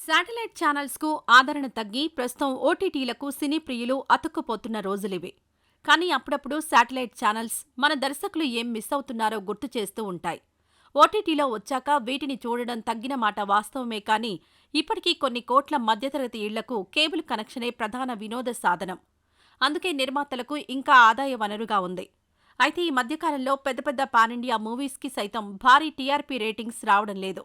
Satellite ఛానల్స్కు ఆదరణ తగ్గి ప్రస్తుతం ఓటీటీలకు సినీ ప్రియులు అతుక్కుపోతున్న రోజులివి. కానీ అప్పుడప్పుడు శాటిలైట్ ఛానల్స్ మన దర్శకులు ఏం మిస్ అవుతున్నారో గుర్తు చేస్తూ ఉంటాయి. ఓటీటీలో వచ్చాక వీటిని చూడడం తగ్గిన మాట వాస్తవమే కానీ ఇప్పటికీ కొన్ని కోట్ల మధ్యతరగతి ఇళ్లకు కేబుల్ కనెక్షనే ప్రధాన వినోద సాధనం. అందుకే నిర్మాతలకు ఇంకా ఆదాయ వనరుగా ఉంది. అయితే ఈ మధ్యకాలంలో పెద్ద పెద్ద పాన్ ఇండియా మూవీస్కి సైతం భారీ టీఆర్పీ రేటింగ్స్ రావడం లేదు.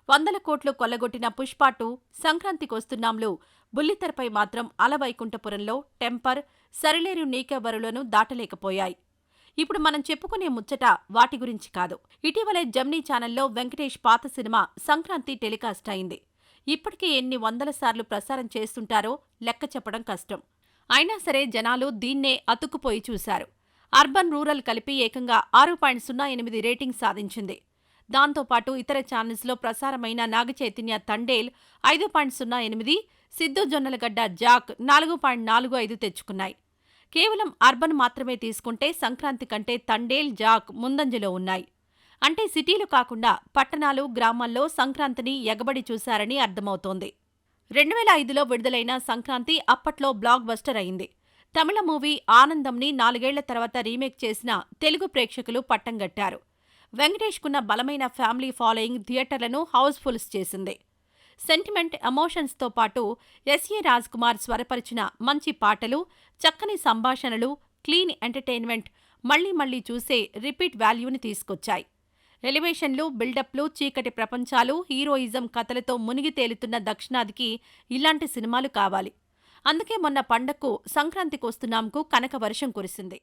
100 కోట్లు కొల్లగొట్టిన పుష్ప 2, సంక్రాంతికొస్తున్నాంలు బుల్లితెరపై మాత్రం అలవైకుంఠపురంలో, టెంపర్, సరిలేరు నీకెవ్వరులను దాటలేకపోయాయి. ఇప్పుడు మనం చెప్పుకునే ముచ్చట వాటి గురించి కాదు. ఇటీవలే జెమినీ ఛానల్లో వెంకటేష్ పాత సినిమా సంక్రాంతి టెలికాస్ట్ అయింది. ఇప్పటికే ఎన్ని వందల సార్లు ప్రసారం చేస్తుంటారో లెక్క చెప్పడం కష్టం. అయినా సరే జనాలు దీన్నే అతుక్కుపోయి చూశారు. అర్బన్ రూరల్ కలిపి ఏకంగా 6.08 రేటింగ్ సాధించింది. దాంతోపాటు ఇతర ఛానల్స్లో ప్రసారమైన నాగచైతన్య తండేల్ 5.08, సిద్ధు జొన్నలగడ్డ జాక్ 4.45 తెచ్చుకున్నాయి. కేవలం అర్బన్ మాత్రమే తీసుకుంటే సంక్రాంతి కంటే తండేల్, జాక్ ముందంజలో ఉన్నాయి. అంటే సిటీలు కాకుండా పట్టణాలు, గ్రామాల్లో సంక్రాంతిని ఎగబడి చూశారని అర్థమవుతోంది. 2005లో విడుదలైన సంక్రాంతి అప్పట్లో బ్లాక్ బస్టర్ అయింది. తమిళ మూవీ ఆనందంని 4 ఏళ్ల తర్వాత రీమేక్ చేసిన తెలుగు ప్రేక్షకులు పట్టంగట్టారు. వెంకటేష్కున్న బలమైన ఫ్యామిలీ ఫాలోయింగ్ థియేటర్లను హౌస్ఫుల్స్ చేసింది. సెంటిమెంట్, ఎమోషన్స్తో పాటు ఎస్ఏ రాజ్కుమార్ స్వరపరిచిన మంచి పాటలు, చక్కని సంభాషణలు, క్లీన్ ఎంటర్టైన్మెంట్ మళ్లీ మళ్లీ చూసే రిపీట్ వాల్యూని తీసుకొచ్చాయి. ఎలివేషన్లు, బిల్డప్లు, చీకటి ప్రపంచాలు, హీరోయిజం కథలతో మునిగి తేలుతున్న దక్షిణాదికి ఇలాంటి సినిమాలు కావాలి. అందుకే మొన్న పండక్కు సంక్రాంతికొస్తున్నాంకు కనక వర్షం కురిసింది.